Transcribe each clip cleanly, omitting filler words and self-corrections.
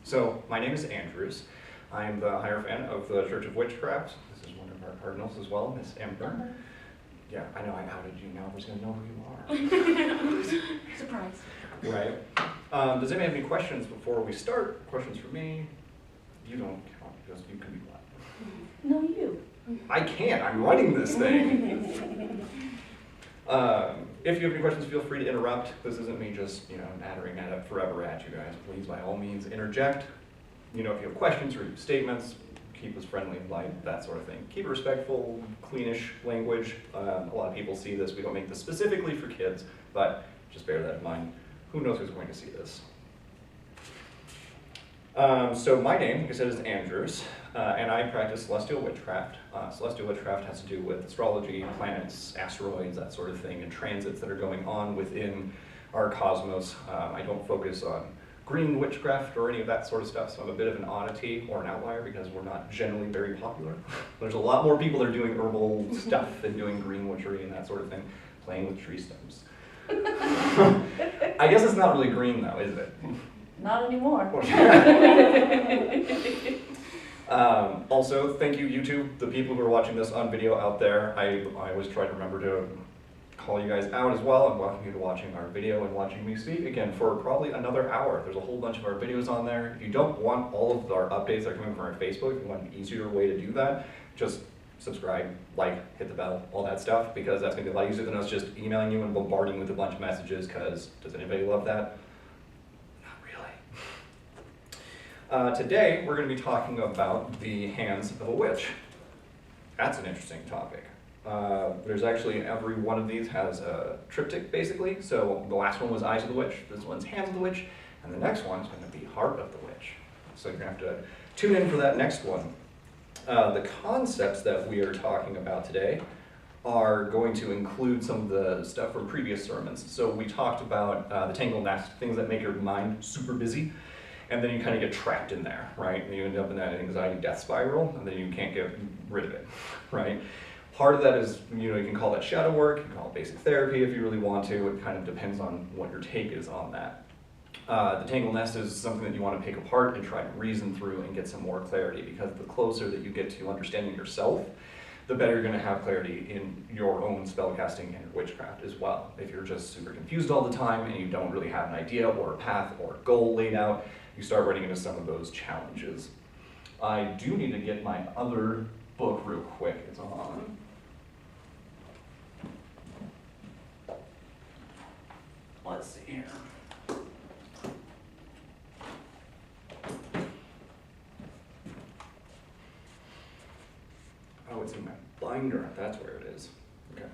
So, my name is Andrews. I'm the Hierophant of the Church of Witchcraft. This is one of our cardinals as well, Miss Ember. Yeah, I know, I outed you, now everyone's going to know who you are. Surprise. Right. Does anybody have any questions before we start? Questions for me? You don't count, because you can be black. No, you. I can't, I'm running this thing. If you have any questions, feel free to interrupt. This isn't me just, nattering at it forever at you guys. Please, by all means, interject. If you have questions or statements, keep us friendly, light, that sort of thing. Keep it respectful, cleanish language. A lot of people see this. We don't make this specifically for kids, but just bear that in mind. Who knows who's going to see this? So my name, like I said, is Andrews, and I practice celestial witchcraft. Celestial witchcraft has to do with astrology, planets, asteroids, that sort of thing, and transits that are going on within our cosmos. I don't focus on green witchcraft or any of that sort of stuff, so I'm a bit of an oddity or an outlier because we're not generally very popular. There's a lot more people that are doing herbal stuff and doing green witchery and that sort of thing, playing with tree stems. I guess it's not really green though, is it? Not anymore. Also, thank you YouTube, the people who are watching this on video out there. I always try to remember to call you guys out as well and welcome you to watching our video and watching me speak again for probably another hour. There's a whole bunch of our videos on there. If you don't want all of our updates that are coming from our Facebook, if you want an easier way to do that, just subscribe, like, hit the bell, all that stuff, because that's going to be a lot easier than us just emailing you and bombarding you with a bunch of messages, because does anybody love that? Today, we're going to be talking about the hands of a witch. That's an interesting topic. There's actually, every one of these has a triptych, basically. So the last one was Eyes of the Witch, this one's Hands of the Witch, and the next one's going to be Heart of the Witch. So you're going to have to tune in for that next one. The concepts that we are talking about today are going to include some of the stuff from previous sermons. So we talked about the tangled nest, things that make your mind super busy. And then you kind of get trapped in there, right? And you end up in that anxiety death spiral, and then you can't get rid of it, right? Part of that is, you can call that shadow work, you can call it basic therapy if you really want to. It kind of depends on what your take is on that. The tangled nest is something that you want to pick apart and try to reason through and get some more clarity, because the closer that you get to understanding yourself, the better you're going to have clarity in your own spellcasting and your witchcraft as well. If you're just super confused all the time and you don't really have an idea or a path or a goal laid out, you start running into some of those challenges. I do need to get my other book real quick. It's on. Let's see here. Oh, it's in my binder. That's where it is. Okay.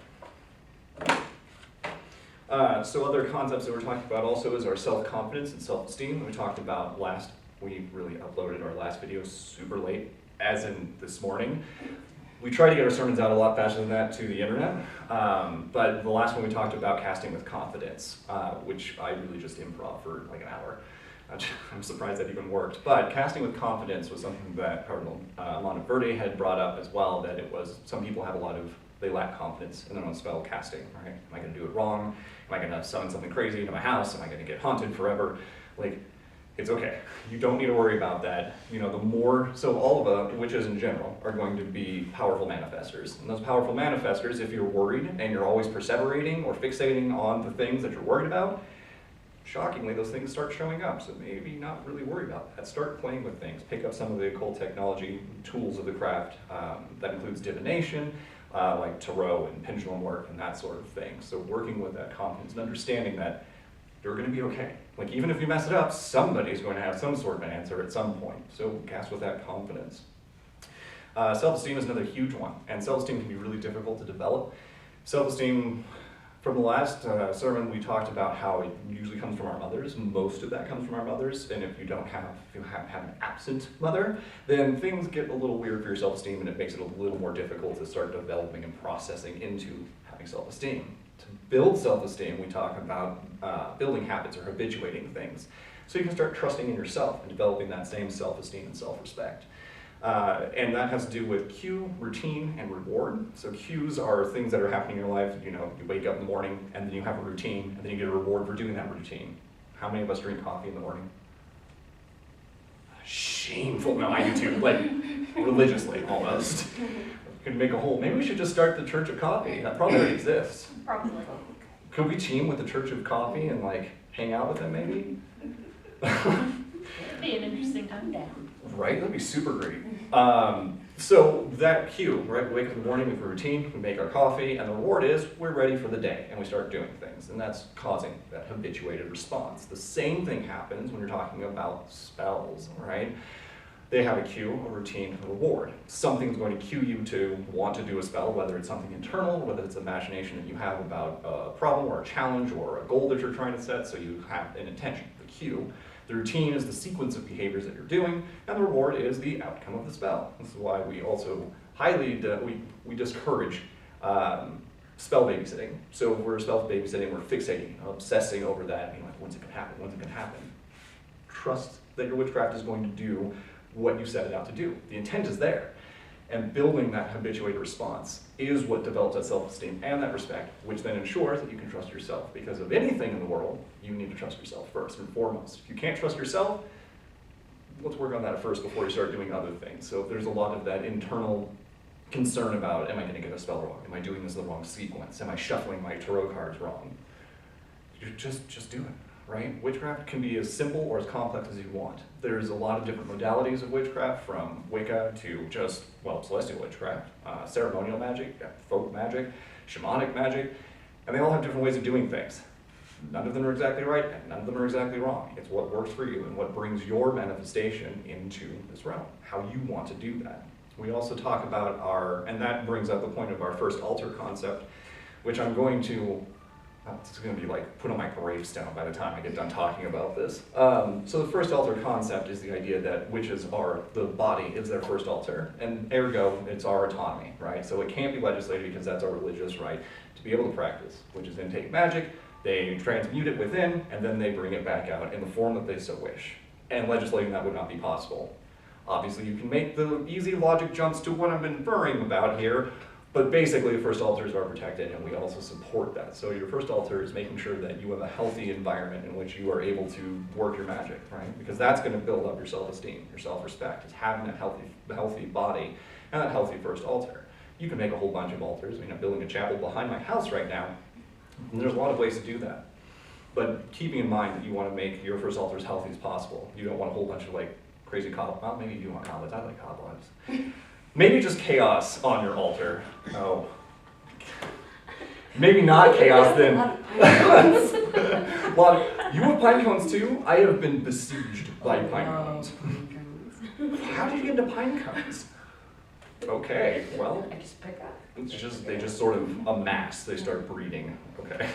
So other concepts that we're talking about also is our self-confidence and self-esteem. We talked about we really uploaded our last video super late, as in this morning. We try to get our sermons out a lot faster than that to the internet, but the last one we talked about casting with confidence, which I really just improv for like an hour. I'm surprised that even worked, but casting with confidence was something that Cardinal Monteverde had brought up as well, that it was, some people have they lack confidence in their own spell casting, right? Am I going to do it wrong? Am I going to summon something crazy into my house? Am I going to get haunted forever? Like, it's okay. You don't need to worry about that. So all of the witches in general are going to be powerful manifestors. And those powerful manifestors, if you're worried and you're always perseverating or fixating on the things that you're worried about, shockingly, those things start showing up. So maybe not really worry about that. Start playing with things. Pick up some of the occult technology tools of the craft. That includes divination, like tarot and pendulum work and that sort of thing. So working with that confidence and understanding that you're going to be okay. Like, even if you mess it up, somebody's going to have some sort of an answer at some point. So cast with that confidence. Self-esteem is another huge one, and self-esteem can be really difficult to develop. Self-esteem, from the last sermon, we talked about how it usually comes from our mothers. Most of that comes from our mothers, and if you have an absent mother, then things get a little weird for your self-esteem, and it makes it a little more difficult to start developing and processing into having self-esteem. To build self-esteem, we talk about building habits or habituating things. So you can start trusting in yourself and developing that same self-esteem and self-respect. And that has to do with cue, routine, and reward. So cues are things that are happening in your life. You wake up in the morning, and then you have a routine, and then you get a reward for doing that routine. How many of us drink coffee in the morning? shameful. No, I do too, like religiously almost. Could make a whole, maybe we should just start the Church of Coffee. That probably already exists. Probably. Could we team with the Church of Coffee and like hang out with them maybe? It'd be an interesting time down. Right, that'd be super great. So that cue, right, we wake up in the morning, we have a routine, we make our coffee, and the reward is we're ready for the day, and we start doing things, and that's causing that habituated response. The same thing happens when you're talking about spells, right? They have a cue, a routine, a reward. Something's going to cue you to want to do a spell, whether it's something internal, whether it's imagination that you have about a problem or a challenge or a goal that you're trying to set, so you have an intention, the cue. The routine is the sequence of behaviors that you're doing, and the reward is the outcome of the spell. This is why we also we discourage spell babysitting. So if we're spell babysitting, we're fixating, obsessing over that, being like, when's it gonna happen, when's it gonna happen? Trust that your witchcraft is going to do what you set it out to do. The intent is there. And building that habituated response is what develops that self-esteem and that respect, which then ensures that you can trust yourself. Because of anything in the world, you need to trust yourself first and foremost. If you can't trust yourself, let's work on that first before you start doing other things. So if there's a lot of that internal concern about, am I going to get a spell wrong? Am I doing this in the wrong sequence? Am I shuffling my tarot cards wrong? You just do it. Right? Witchcraft can be as simple or as complex as you want. There's a lot of different modalities of witchcraft, from Wicca to just, well, celestial witchcraft, ceremonial magic, folk magic, shamanic magic, and they all have different ways of doing things. None of them are exactly right, and none of them are exactly wrong. It's what works for you and what brings your manifestation into this realm, how you want to do that. We also talk about and that brings up the point of our first altar concept, which I'm going to it's going to be like put on my gravestone by the time I get done talking about this. So the first altar concept is the idea that witches are, the body is their first altar, and ergo, it's our autonomy, right? So it can't be legislated because that's our religious right to be able to practice. Witches then take magic, they transmute it within, and then they bring it back out in the form that they so wish. And legislating that would not be possible. Obviously, you can make the easy logic jumps to what I'm inferring about here, but basically, the first altars are protected, and we also support that. So your first altar is making sure that you have a healthy environment in which you are able to work your magic, right? Because that's going to build up your self-esteem, your self-respect. It's having that healthy body and that healthy first altar. You can make a whole bunch of altars. I mean, I'm building a chapel behind my house right now, and there's a lot of ways to do that. But keeping in mind that you want to make your first altar as healthy as possible. You don't want a whole bunch of like crazy cobwebs. Well, maybe you do want cobwebs. I like cobwebs. Maybe just chaos on your altar. Oh. Maybe not chaos then. You have pine cones too? I have been besieged by pine cones. How did you get into pine cones? Okay, well, I just pick up. they just sort of amass. They start breeding. Okay.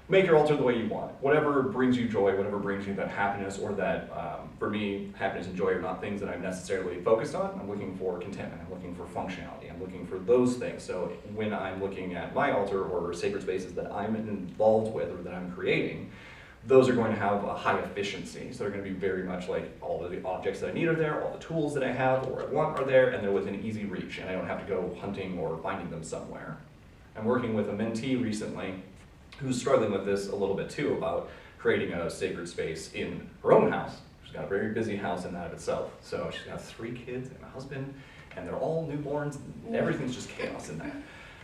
Make your altar the way you want. Whatever brings you joy, whatever brings you that happiness, or that, for me, happiness and joy are not things that I'm necessarily focused on. I'm looking for contentment, I'm looking for functionality, I'm looking for those things. So when I'm looking at my altar or sacred spaces that I'm involved with or that I'm creating, those are going to have a high efficiency. So they're going to be very much like all of the objects that I need are there, all the tools that I have or I want are there, and they're within easy reach, and I don't have to go hunting or finding them somewhere. I'm working with a mentee recently who's struggling with this a little bit too, about creating a sacred space in her own house. She's got a very busy house in that of itself. So she's got 3 kids and a husband, and they're all newborns, and everything's just chaos in there.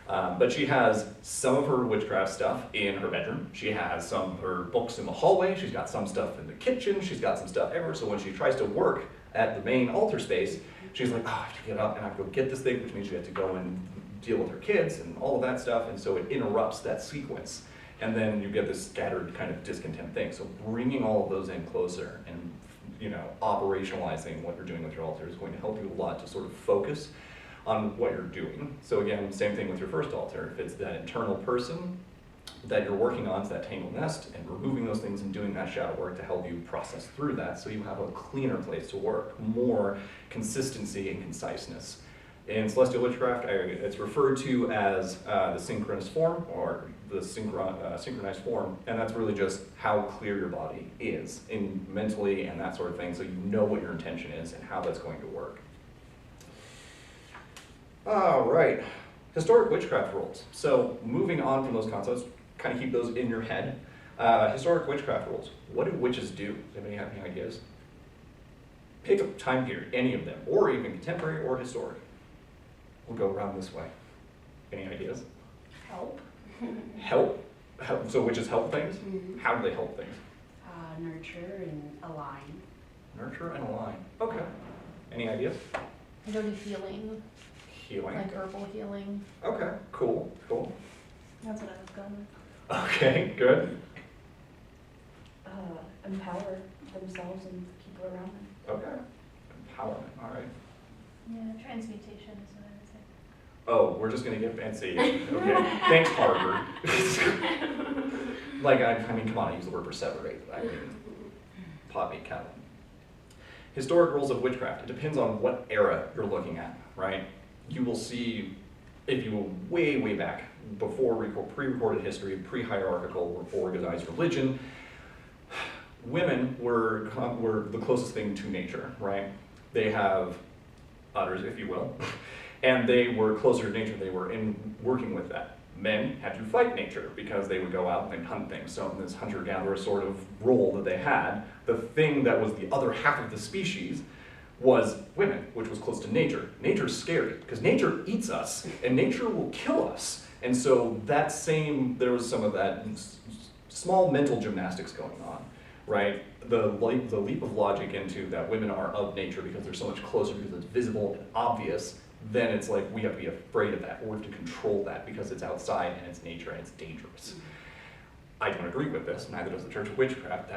But she has some of her witchcraft stuff in her bedroom. She has some of her books in the hallway. She's got some stuff in the kitchen. She's got some stuff everywhere. So when she tries to work at the main altar space, she's like, oh, I have to get up and I have to go get this thing, which means she has to go and deal with her kids and all of that stuff. And so it interrupts that sequence. And then you get this scattered kind of discontent thing. So bringing all of those in closer and, operationalizing what you're doing with your altar is going to help you a lot to sort of focus on what you're doing. So again, same thing with your first altar. If it's that internal person that you're working on, it's that tangled nest, and removing those things and doing that shadow work to help you process through that so you have a cleaner place to work, more consistency and conciseness. In Celestial Witchcraft, it's referred to as the synchronous form, or the synchronized form, and that's really just how clear your body is mentally and that sort of thing, so you know what your intention is and how that's going to work. All right, historic witchcraft rules. So moving on from those concepts, kind of keep those in your head. Historic witchcraft rules. What do witches do? Does anybody have any ideas? Pick a time period, any of them, or even contemporary or historic. We'll go around this way. Any ideas? Help. Help? Help. So which is help things? Mhm. How do they help things? Nurture and align. Nurture and align. Okay. Any ideas? Go to healing, Healing. like herbal healing. Okay, cool, cool. That's what I was going with. Okay, good. Empower themselves and people around them. Okay. Empowerment, all right. Yeah, transmutation is what I would say. Oh, we're just gonna get fancy. Okay, thanks, Harvard. Like, I mean, come on, I use the word perseverate. I mean, pot meat kettle. Historic rules of witchcraft. It depends on what era you're looking at, right? You will see, if you go way, way back, before pre-recorded history, pre-hierarchical, organized religion, women were the closest thing to nature, right? They have udders, if you will, and they were closer to nature. They were working with that. Men had to fight nature because they would go out and hunt things. So in this hunter-gatherer sort of role that they had, the thing that was the other half of the species was women, which was close to nature. Nature's scary because nature eats us and nature will kill us. And so there was some of that small mental gymnastics going on, right? The leap of logic into that women are of nature because they're so much closer because it's visible and obvious, then it's like we have to be afraid of that, or we have to control that because it's outside and it's nature and it's dangerous. I don't agree with this, neither does the Church of Witchcraft.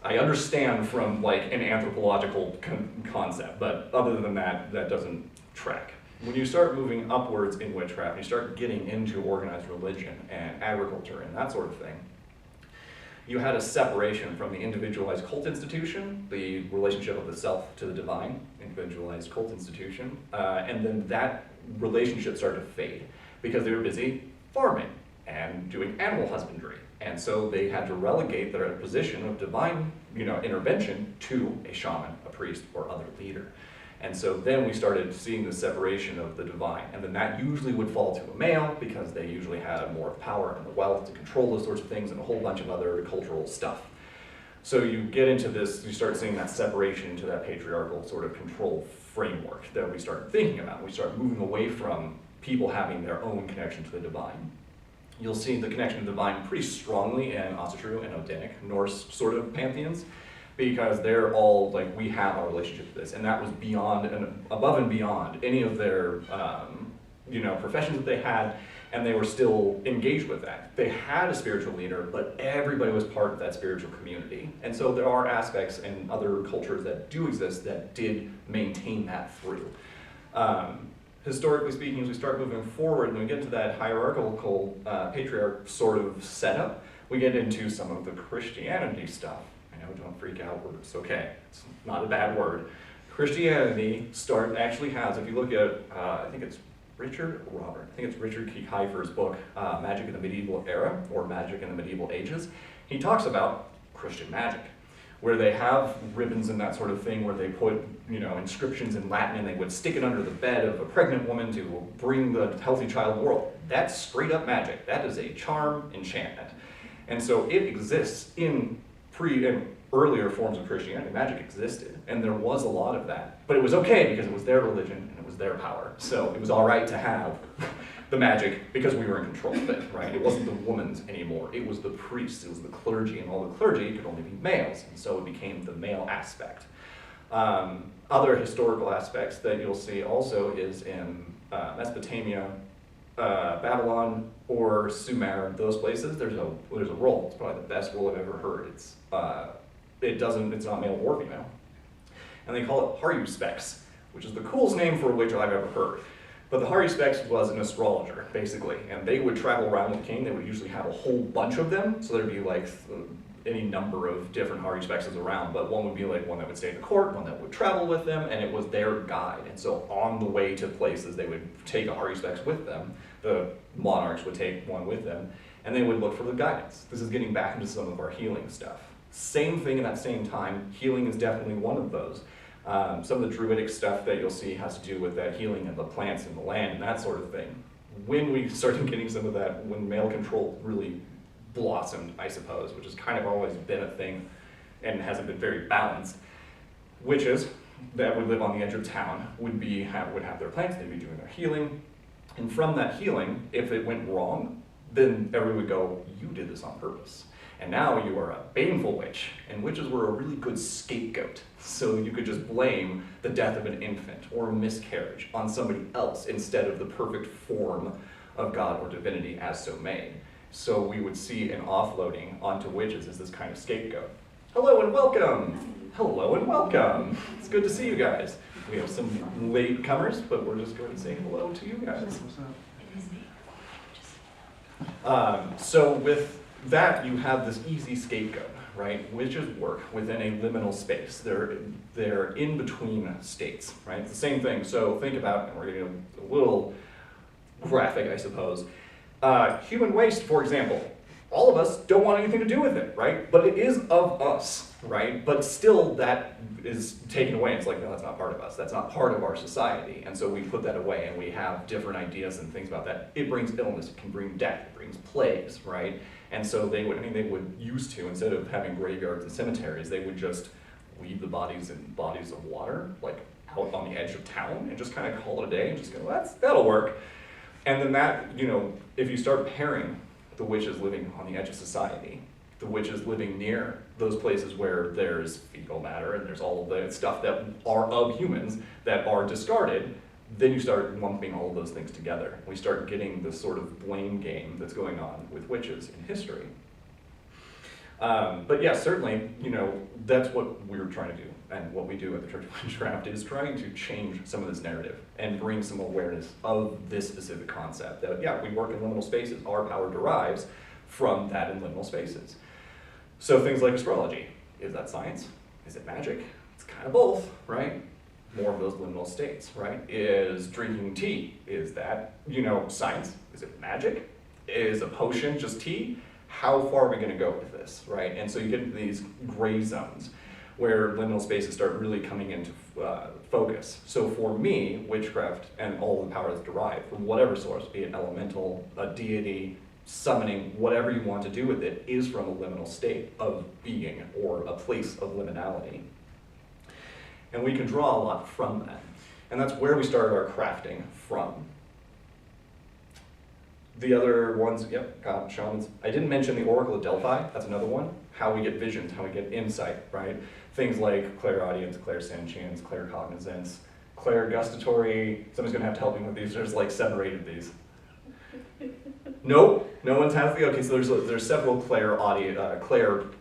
I understand from like an anthropological concept, but other than that, that doesn't track. When you start moving upwards in witchcraft, you start getting into organized religion and agriculture and that sort of thing, you had a separation from the individualized cult institution, the relationship of the self to the divine, individualized cult institution, and then that relationship started to fade because they were busy farming and doing animal husbandry. And so they had to relegate their position of divine, intervention to a shaman, a priest, or other leader. And so then we started seeing the separation of the divine. And then that usually would fall to a male because they usually had more power and the wealth to control those sorts of things and a whole bunch of other cultural stuff. So you get into this, you start seeing that separation into that patriarchal sort of control framework that we started thinking about. We start moving away from people having their own connection to the divine. You'll see the connection to the divine pretty strongly in Asatru and Odinic, Norse sort of pantheons, because they're all like, we have our relationship to this, and that was beyond and above and beyond any of their professions that they had, and they were still engaged with that. They had a spiritual leader, but everybody was part of that spiritual community. And so there are aspects in other cultures that do exist that did maintain that through. Historically speaking, as we start moving forward and we get into that hierarchical patriarch sort of setup, we get into some of the Christianity stuff. I know, don't freak out, it's okay. It's not a bad word. Christianity actually has, if you look at, I think it's Richard Key Kiefer's book, Magic in the Medieval Era, or Magic in the Medieval Ages. He talks about Christian magic, where they have ribbons and that sort of thing, where they put, inscriptions in Latin and they would stick it under the bed of a pregnant woman to bring the healthy child to the world. That's straight up magic. That is a charm enchantment. And so it exists in earlier forms of Christianity. Magic existed, and there was a lot of that. But it was okay because it was their religion and it was their power. So it was all right to have the magic because we were in control of it, right? It wasn't the woman's anymore. It was the priests, it was the clergy, and all the clergy could only be males, and so it became the male aspect. Other historical aspects that you'll see also is in Mesopotamia, Babylon, or Sumer, those places, there's a role. It's probably the best role I've ever heard. It's not male or female. And they call it Haruspex, which is the coolest name for a witch I've ever heard. But the Haruspex was an astrologer, basically, and they would travel around with the king. They would usually have a whole bunch of them, so there'd be like any number of different Haruspexes around, but one would be like one that would stay in the court, one that would travel with them, and it was their guide. And so on the way to places, they would take a Haruspex with them. The monarchs would take one with them, and they would look for the guidance. This is getting back into some of our healing stuff. Same thing in that same time, healing is definitely one of those. Some of the druidic stuff that you'll see has to do with that healing of the plants and the land and that sort of thing. When we started getting some of that, when male control really blossomed, I suppose, which has kind of always been a thing and hasn't been very balanced, witches that would live on the edge of town would have their plants, they'd be doing their healing. And from that healing, if it went wrong, then everyone would go, you did this on purpose. And now you are a baneful witch, and witches were a really good scapegoat. So you could just blame the death of an infant or a miscarriage on somebody else instead of the perfect form of God or divinity as so made. So we would see an offloading onto witches as this kind of scapegoat. Hello and welcome! Hello and welcome! It's good to see you guys. We have some late comers, but we're just going to say hello to you guys. So with that, you have this easy scapegoat, right? Witches work within a liminal space. They're in between states, right? It's the same thing. So think about, and we're getting a little graphic, I suppose. Human waste, for example. All of us don't want anything to do with it, right? But it is of us, right? But still that is taken away. It's like, no, that's not part of us. That's not part of our society. And so we put that away and we have different ideas and things about that. It brings illness, it can bring death, it brings plagues, right? And so they would used to, instead of having graveyards and cemeteries, they would just leave the bodies in bodies of water, like out on the edge of town, and just kind of call it a day and just go, that'll work. And then that, if you start pairing the witches living on the edge of society, the witches living near those places where there's fecal matter and there's all of the stuff that are of humans that are discarded, then you start lumping all of those things together. We start getting this sort of blame game that's going on with witches in history. But yeah, certainly, that's what we're trying to do. And what we do at the Church of Witchcraft is trying to change some of this narrative and bring some awareness of this specific concept. That, yeah, we work in liminal spaces. Our power derives from that in liminal spaces. So things like astrology. Is that science? Is it magic? It's kind of both, right? More of those liminal states, right? Is drinking tea, is that, science? Is it magic? Is a potion just tea? How far are we gonna go with this, right? And so you get into these gray zones where liminal spaces start really coming into focus. So for me, witchcraft and all the power that's derived from whatever source, be it elemental, a deity, summoning, whatever you want to do with it, is from a liminal state of being or a place of liminality. And we can draw a lot from that. And that's where we started our crafting from. The other ones, shamans. I didn't mention the Oracle of Delphi, that's another one. How we get visions, how we get insight, right? Things like clairaudience, clairsentience, claircognizance, clairgustatory. Somebody's gonna have to help me with these, there's like 7 or 8 of these. Nope, no one's has the, okay, so there's several clair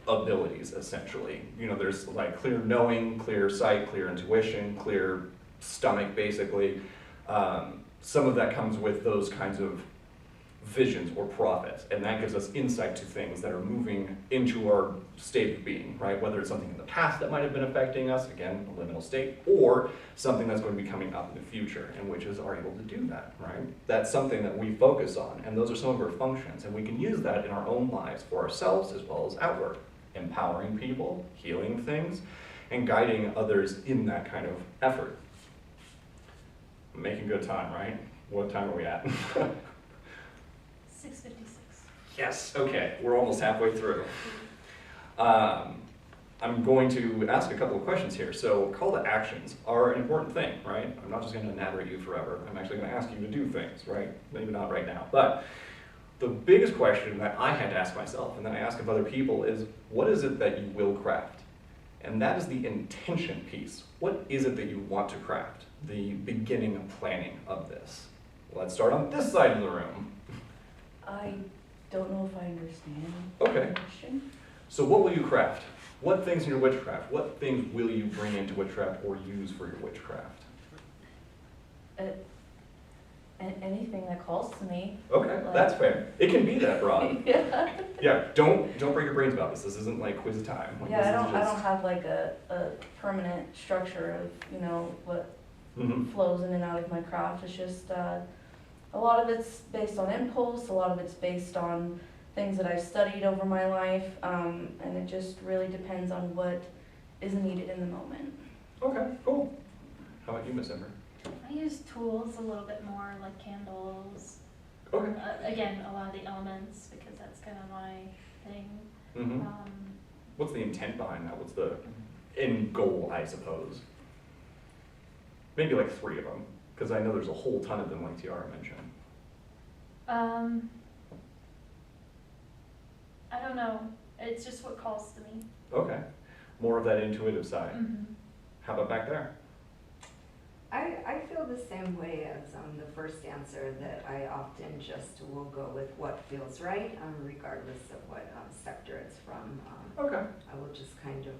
abilities, essentially. There's like clear knowing, clear sight, clear intuition, clear stomach, basically. Some of that comes with those kinds of visions or prophets, and that gives us insight to things that are moving into our state of being, right? Whether it's something in the past that might have been affecting us, again, a liminal state, or something that's going to be coming up in the future, and witches are able to do that, right? That's something that we focus on, and those are some of our functions, and we can use that in our own lives for ourselves as well as outward, empowering people, healing things, and guiding others in that kind of effort. Making good time, right? What time are we at? 6:56. Yes, okay, we're almost halfway through. I'm going to ask a couple of questions here. So call to actions are an important thing, right? I'm not just going to narrate you forever. I'm actually going to ask you to do things, right? Maybe not right now. But the biggest question that I had to ask myself, and then I ask of other people, is what is it that you will craft? And that is the intention piece. What is it that you want to craft? The beginning of planning of this. Let's start on this side of the room. I don't know if I understand Okay. the question. So what will you craft? What things in your witchcraft? What things will you bring into witchcraft or use for your witchcraft? Anything that calls to me. Okay, that's fair. It can be that broad. Yeah. Yeah, don't break your brains about this. This isn't like quiz time. Like, Yeah, this I is don't just- have like a permanent structure of, what Mhm. flows in and out of my craft. It's just, a lot of it's based on impulse, a lot of it's based on things that I've studied over my life, and it just really depends on what is needed in the moment. Okay, cool. How about you, Miss Ember? I use tools a little bit more, like candles. Okay. Again, a lot of the elements, because that's kind of my thing. Mm-hmm. What's the intent behind that? What's the end goal, I suppose? Maybe like 3 of them, because I know there's a whole ton of them like Tiara mentioned. I don't know. It's just what calls to me. Okay, more of that intuitive side. Mm-hmm. How about back there? I feel the same way as the first answer, that I often just will go with what feels right, regardless of what sector it's from. Okay. I will just kind of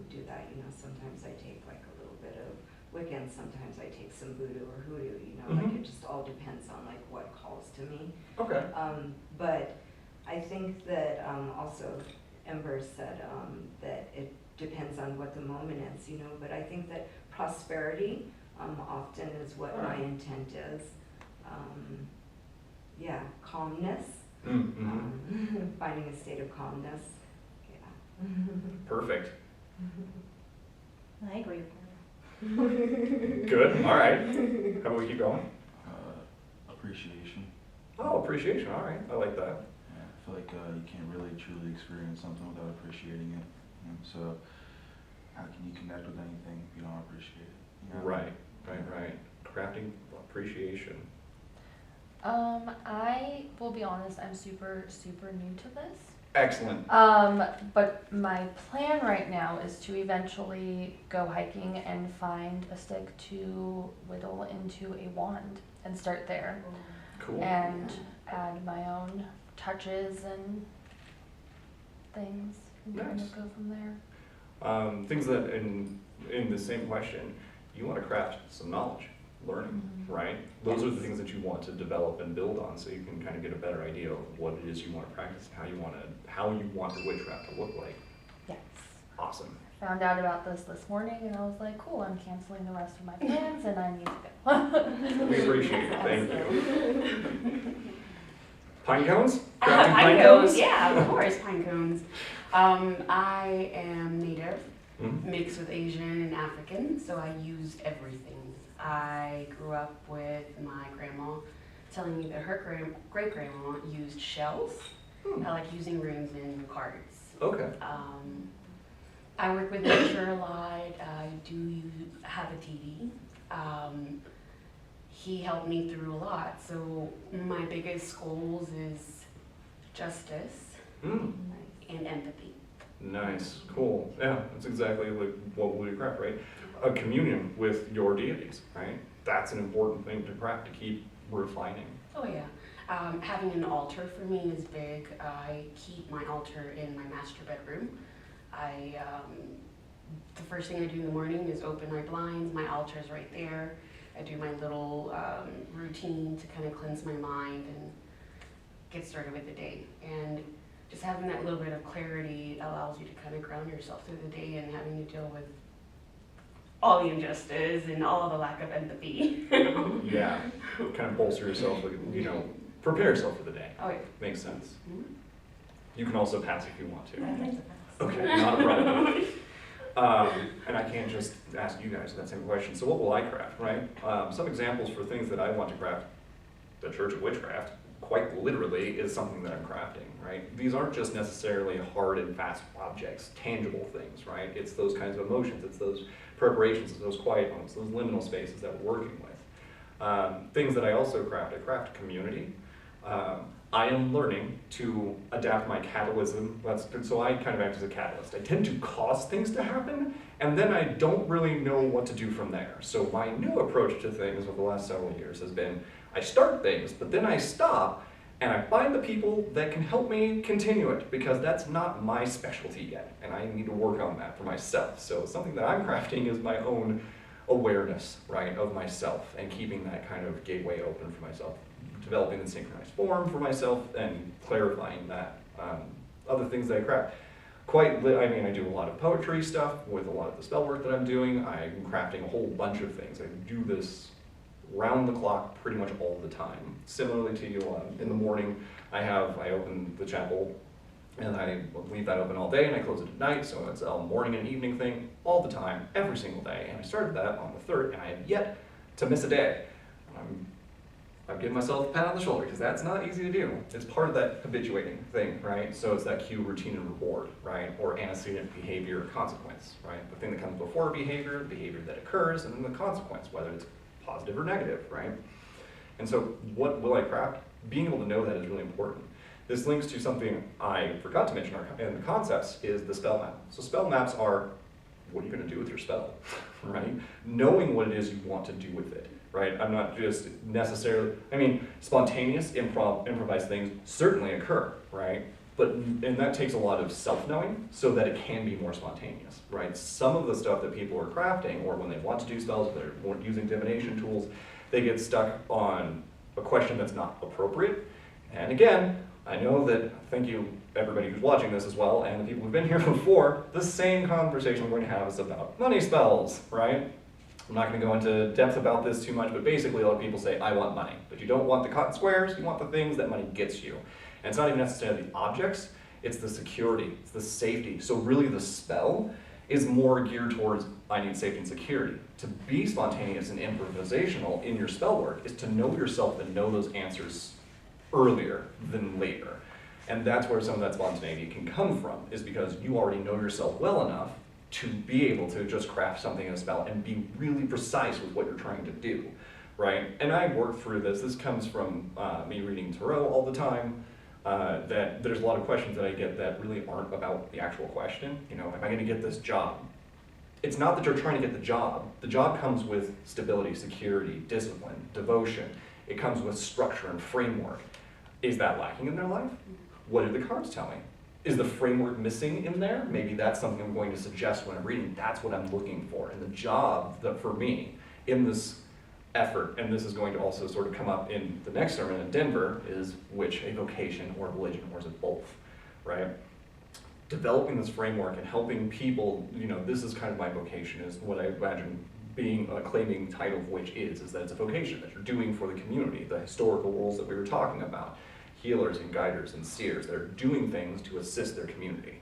do that, you know, sometimes I take like a little bit of Wiccan, sometimes I take some voodoo or hoodoo, you know, like Mhm. it just all depends on like what calls to me. Okay. But I think that also Ember said that it depends on what the moment is, you know, but I think that prosperity often is what my intent is. Yeah, calmness, Mm-hmm. finding a state of calmness, yeah. Perfect. I agree with her. Good, all right. How about we keep going? Appreciation. Oh, appreciation, all right, I like that. Yeah, I feel like you can't really truly experience something without appreciating it. You know? So how can you connect with anything if you don't appreciate it? You know? Right. Crafting appreciation. I will be honest, I'm super new to this. Excellent. But my plan right now is to eventually go hiking and find a stick to whittle into a wand and start there. Cool. And add my own touches and things and kind Nice. of go from there. Things that in the same question, you want to craft some knowledge, learning, Mhm. right? Those are the things that you want to develop and build on, so you can kind of get a better idea of what it is you want to practice, how you want the witchcraft to look like. Yes. Awesome. Found out about this morning and I was like, cool, I'm canceling the rest of my plans and I need to go. We appreciate it. Thank you. Pine cones? Crafting Pine cones, yeah, of course, pine cones. I am native, Mhm. mixed with Asian and African, so I used everything. I grew up with my grandma telling me that her great-grandma used shells. I like using rings and cards. Okay. I work with nature a lot. I do have a TV. He helped me through a lot. So my biggest goals is justice Mm. and empathy. Nice, cool. Yeah, that's exactly like what we craft, right? A communion with your deities, right? That's an important thing to craft, to keep refining. Oh yeah. Having an altar for me is big. I keep my altar in my master bedroom. The first thing I do in the morning is open my blinds. My altar is right there. I do my little routine to kind of cleanse my mind and get started with the day. And just having that little bit of clarity allows you to kind of ground yourself through the day and having to deal with all the injustice and all the lack of empathy. Yeah, kind of bolster yourself, you know, prepare yourself for the day. Oh yeah. Makes sense. Mhm. You can also pass if you want to. I'd like to pass. Okay, not a problem. And I can't just ask you guys that same question. So what will I craft, right? Some examples for things that I want to craft. The Church of Witchcraft, quite literally, is something that I'm crafting, right? These aren't just necessarily hard and fast objects, tangible things, right? It's those kinds of emotions, it's those preparations, it's those quiet moments, those liminal spaces that we're working with. Things that I also craft, I craft community. I am learning to adapt my catalysm. So I kind of act as a catalyst. I tend to cause things to happen, and then I don't really know what to do from there. So my new approach to things over the last several years has been, I start things, but then I stop, and I find the people that can help me continue it, because that's not my specialty yet, and I need to work on that for myself. So something that I'm crafting is my own awareness, right, of myself, and keeping that kind of gateway open for myself, developing the synchronized form for myself, and clarifying that. Other things that I craft. I do a lot of poetry stuff with a lot of the spell work that I'm doing. I'm crafting a whole bunch of things. I do this round the clock pretty much all the time. Similarly to you, in the morning, I open the chapel and I leave that open all day and I close it at night, so it's a morning and evening thing all the time, every single day. And I started that on the 3rd and I have yet to miss a day. I'm I've given myself a pat on the shoulder because that's not easy to do. It's part of that habituating thing, right? So it's that cue, routine, and reward, right? Or antecedent behavior or consequence, right? The thing that comes before behavior, the behavior that occurs, and then the consequence, whether it's positive or negative, right? And so what will I craft? Being able to know that is really important. This links to something I forgot to mention in the concepts is the spell map. So spell maps are, what are you going to do with your spell, right? Knowing what it is you want to do with it. Right? I'm not just necessarily, I mean, spontaneous improvised things certainly occur, right? And that takes a lot of self-knowing so that it can be more spontaneous, right? Some of the stuff that people are crafting, or when they want to do spells, they're using divination tools, they get stuck on a question that's not appropriate. And again, I know that, thank you everybody who's watching this as well, and the people who've been here before, the same conversation we're going to have is about money spells, right? I'm not going to go into depth about this too much, but basically a lot of people say, I want money. But you don't want the cut squares, you want the things that money gets you. And it's not even necessarily the objects, it's the security, it's the safety. So really the spell is more geared towards, I need safety and security. To be spontaneous and improvisational in your spell work is to know yourself and know those answers earlier than later. And that's where some of that spontaneity can come from, is because you already know yourself well enough to be able to just craft something in a spell and be really precise with what you're trying to do, right? And I work through this. This comes from me reading Tarot all the time, that there's a lot of questions that I get that really aren't about the actual question. You know, am I going to get this job? It's not that you're trying to get the job. The job comes with stability, security, discipline, devotion. It comes with structure and framework. Is that lacking in their life? What do the cards tell me? Is the framework missing in there? Maybe that's something I'm going to suggest when I'm reading. That's what I'm looking for. And the job that for me in this effort, and this is going to also sort of come up in the next sermon in Denver, is which a vocation or religion, or is it both, right? Developing this framework and helping people, you know, this is kind of my vocation, is what I imagine being a claiming title of which is that it's a vocation that you're doing for the community, the historical roles that we were talking about. Healers and guiders and seers that are doing things to assist their community.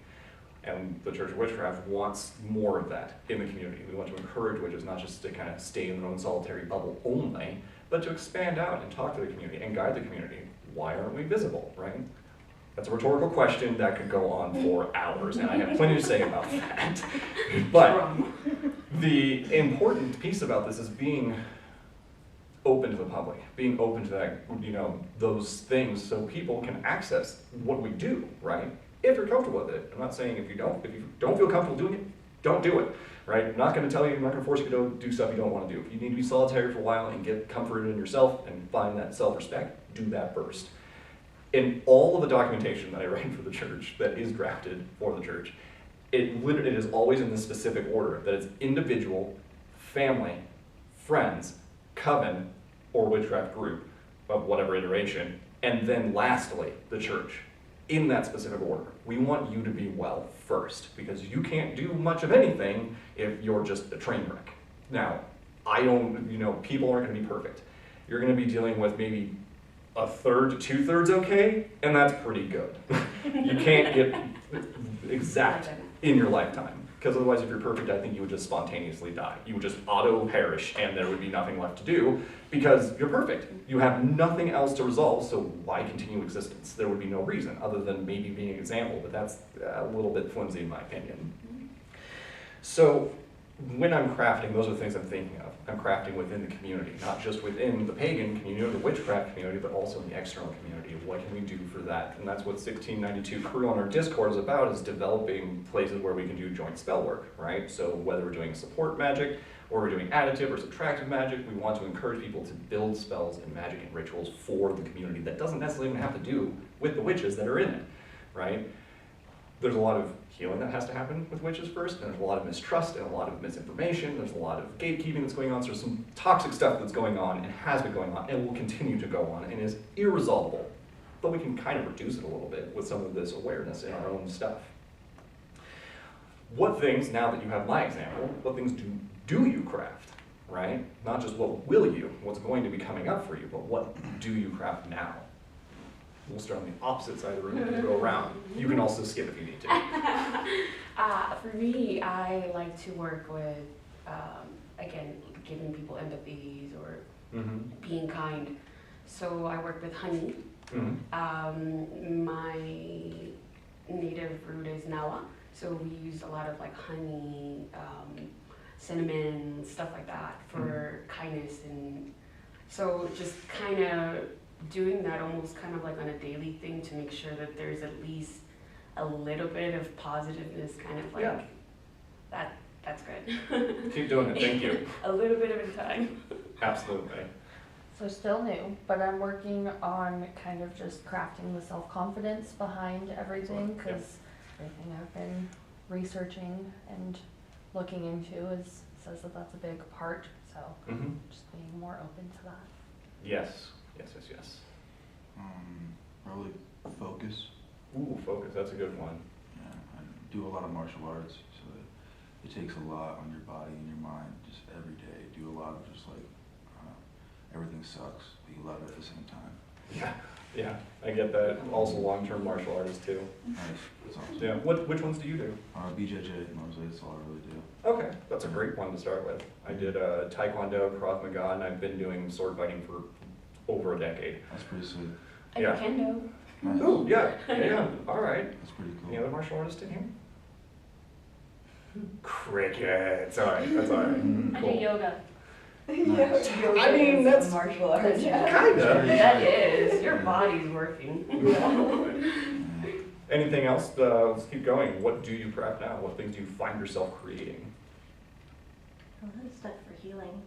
And the Church of Witchcraft wants more of that in the community. We want to encourage witches not just to kind of stay in their own solitary bubble only, but to expand out and talk to the community and guide the community. Why aren't we visible, right? That's a rhetorical question that could go on for hours, and I have plenty to say about that. But the important piece about this is being open to the public, being open to that, you know, those things so people can access what we do, right? If you're comfortable with it. I'm not saying if you don't feel comfortable doing it, don't do it, right? I'm not going to tell you, I'm not going to force you to do stuff you don't want to do. If you need to be solitary for a while and get comfort in yourself and find that self-respect, do that first. In all of the documentation that I write for the church that is drafted for the church, it is always in this specific order, that it's individual, family, friends, coven, or witchcraft group of whatever iteration, and then lastly, the church, in that specific order. We want you to be well first, because you can't do much of anything if you're just a train wreck. Now, people aren't going to be perfect. You're going to be dealing with maybe a third to two-thirds okay, and that's pretty good. You can't get exact in your lifetime. Because otherwise, if you're perfect, I think you would just spontaneously die. You would just auto-perish, and there would be nothing left to do, because you're perfect. You have nothing else to resolve, so why continue existence? There would be no reason, other than maybe being an example, but that's a little bit flimsy in my opinion. So, when I'm crafting, those are the things I'm thinking of. I'm crafting within the community, not just within the pagan community or the witchcraft community, but also in the external community. What can we do for that? And that's what 1692 Crew on our Discord is about, is developing places where we can do joint spell work, right? So whether we're doing support magic, or we're doing additive or subtractive magic, we want to encourage people to build spells and magic and rituals for the community that doesn't necessarily even have to do with the witches that are in it, right? There's a lot of healing that has to happen with witches first, and there's a lot of mistrust and a lot of misinformation. There's a lot of gatekeeping that's going on, so there's some toxic stuff that's going on and has been going on and will continue to go on and is irresolvable. But we can kind of reduce it a little bit with some of this awareness in our own stuff. What things, now that you have my example, what things do you craft, right? Not just what will you, what's going to be coming up for you, but what do you craft now? We'll start on the opposite side of the room and go around. You can also skip if you need to. For me, I like to work with, again, giving people empathies or being kind. So I work with honey. My native root is Nawa, so we use a lot of like honey, cinnamon, stuff like that for kindness, and so just kind of doing that almost kind of like on a daily thing to make sure that there's at least a little bit of positiveness, kind of like Yeah. that's good. Keep doing it, thank you. A little bit of a time. Absolutely. So still new, but I'm working on kind of just crafting the self-confidence behind everything, Yep. because everything I've been researching and looking into says that that's a big part, so Mhm. just being more open to that. Yes. Probably focus. Ooh, focus, that's a good one. Yeah, I do a lot of martial arts, so it takes a lot on your body and your mind just every day. Do a lot of just like, everything sucks, but you love it at the same time. Yeah, I get that. Also long-term martial artist too. Nice, that's awesome. Yeah, which ones do you do? BJJ, mostly, that's all I really do. Okay, that's a great one to start with. I did Taekwondo, Krav Maga, and I've been doing sword fighting for over a decade. That's pretty sweet. I Yeah. do kendo. Nice. Ooh, yeah, all right. That's pretty cool. Any other martial artists in here? Crickets, all right, that's all right. I do yoga. Nice. I mean, that's martial arts. kinda. That is, your body's working. Anything else? Let's keep going. What do you craft now? What things do you find yourself creating? A lot of stuff for healing.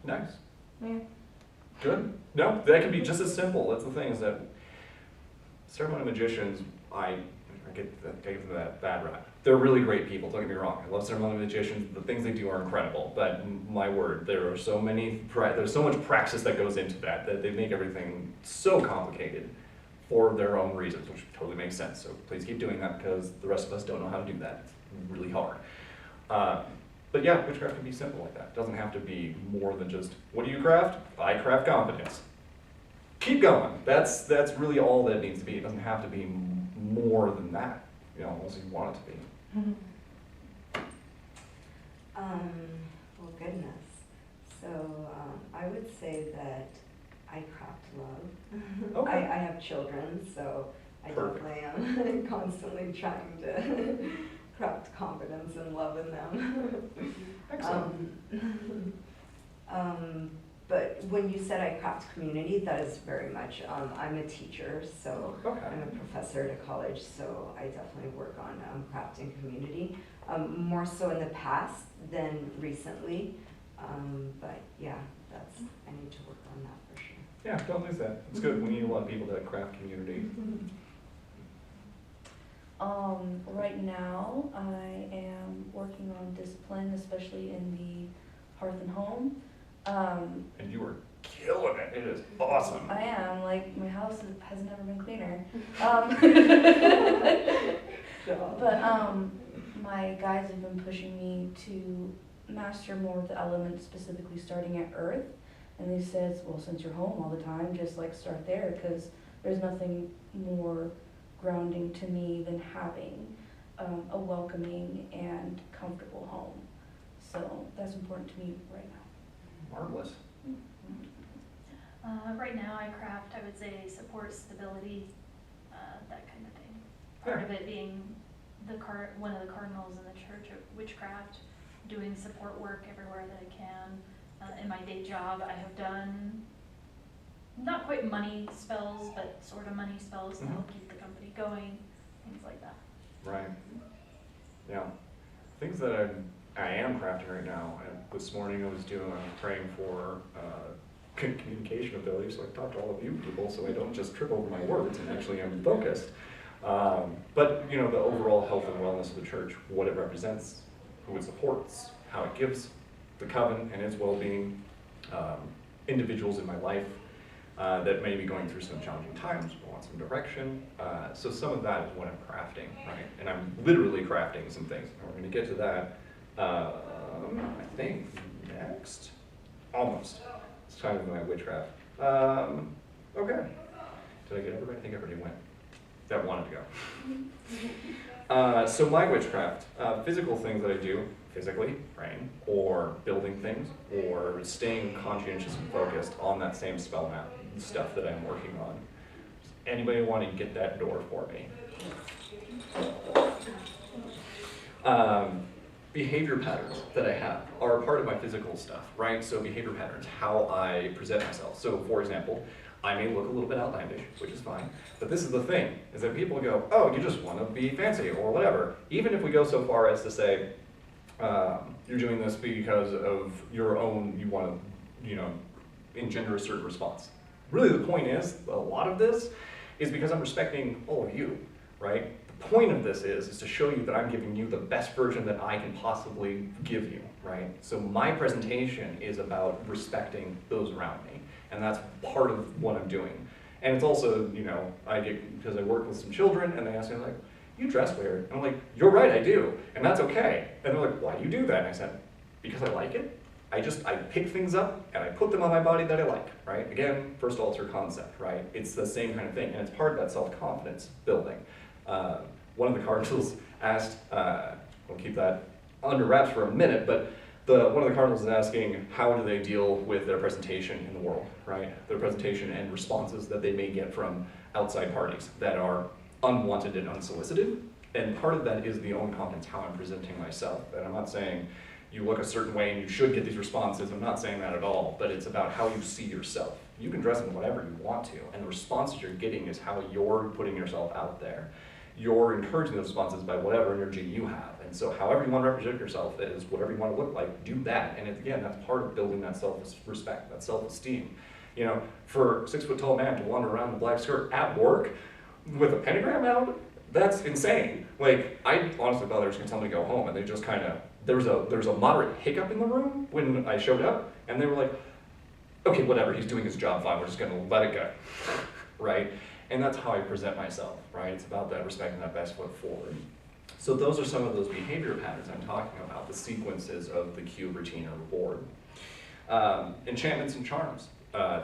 Nice. Yeah. Good. No, that can be just as simple. That's the thing, is that ceremonial magicians, I give them that bad rap. They're really great people, don't get me wrong. I love ceremonial magicians. The things they do are incredible. But my word, there's so much praxis that goes into that they make everything so complicated for their own reasons, which totally makes sense. So please keep doing that, because the rest of us don't know how to do that. It's really hard. But yeah, witchcraft can be simple like that. It doesn't have to be more than just, what do you craft? I craft confidence. Keep going. That's really all that it needs to be. It doesn't have to be more than that, unless you want it to be. Well, goodness. So, I would say that I craft love. Okay. I have children, so I Perfect. definitely am constantly trying to craft confidence and love in them. Excellent. But when you said I craft community, that is very much, I'm a teacher, so Okay. I'm a professor at a college, so I definitely work on crafting community, more so in the past than recently. But yeah, I need to work on that for sure. Yeah, don't lose that. It's good. We need a lot of people that craft community. Right now, I am working on discipline, especially in the hearth and home. And you are killing it. It is awesome. I am, like, my house has never been cleaner. But my guides have been pushing me to master more of the elements, specifically starting at earth. And they said, well, since you're home all the time, just like start there, because there's nothing more grounding to me than having a welcoming and comfortable home. So that's important to me right now. Marvelous. Right now, I craft, I would say, support, stability, that kind of thing. Part of it being one of the cardinals in the Church of Witchcraft, doing support work everywhere that I can. In my day job, I have done not quite money spells, but sort of money spells to help keep the company going, things like that. Right. Yeah. Things that I am crafting right now. This morning I was praying for communication ability, so I talked to all of you people, so I don't just trip over my words and actually am focused. But the overall health and wellness of the church, what it represents, who it supports, how it gives the coven and its well-being, individuals in my life that may be going through some challenging times, want some direction. So some of that is what I'm crafting, right? And I'm literally crafting some things. And we're going to get to that, I think, next. Almost. It's time for my witchcraft. Okay. Did I get everybody? I think everybody went. That wanted to go. So my witchcraft, physical things that I do, physically, praying, or building things, or staying conscientious and focused on that same spell map stuff that I'm working on. Does anybody want to get that door for me? Behavior patterns that I have are part of my physical stuff, right? So behavior patterns, how I present myself. So for example, I may look a little bit outlandish, which is fine, but this is the thing, is that people go, oh, you just want to be fancy, or whatever. Even if we go so far as to say, you're doing this because of your own, you want to, engender a certain response. Really the point is, a lot of this is because I'm respecting all of you, right? The point of this is to show you that I'm giving you the best version that I can possibly give you, right? So my presentation is about respecting those around me, and that's part of what I'm doing. And it's also, because I work with some children, and they ask me like, you dress weird. And I'm like, you're right, I do, and that's okay. And they're like, why do you do that? And I said, because I like it. I pick things up and I put them on my body that I like, right? Again, first alter concept, right? It's the same kind of thing, and it's part of that self-confidence building. One of the cardinals asked, we'll keep that under wraps for a minute, but one of the cardinals is asking how do they deal with their presentation in the world, right? Their presentation and responses that they may get from outside parties that are unwanted and unsolicited. And part of that is the own confidence, how I'm presenting myself. And I'm not saying you look a certain way and you should get these responses. I'm not saying that at all, but it's about how you see yourself. You can dress in whatever you want to, and the responses you're getting is how you're putting yourself out there. You're encouraging those responses by whatever energy you have. And so however you want to represent yourself is whatever you want to look like, do that. And again, that's part of building that self-respect, that self-esteem. For a 6 foot tall man to wander around in a black skirt at work with a pentagram out, that's insane. Like, I honestly thought they were just gonna tell me to go home, and they just kind of, there was a moderate hiccup in the room when I showed up, and they were like, okay, whatever, he's doing his job fine, we're just gonna let it go, right? And that's how I present myself, right? It's about that respecting that best foot forward. So those are some of those behavior patterns I'm talking about, the sequences of the cue, routine, or reward. Enchantments and charms.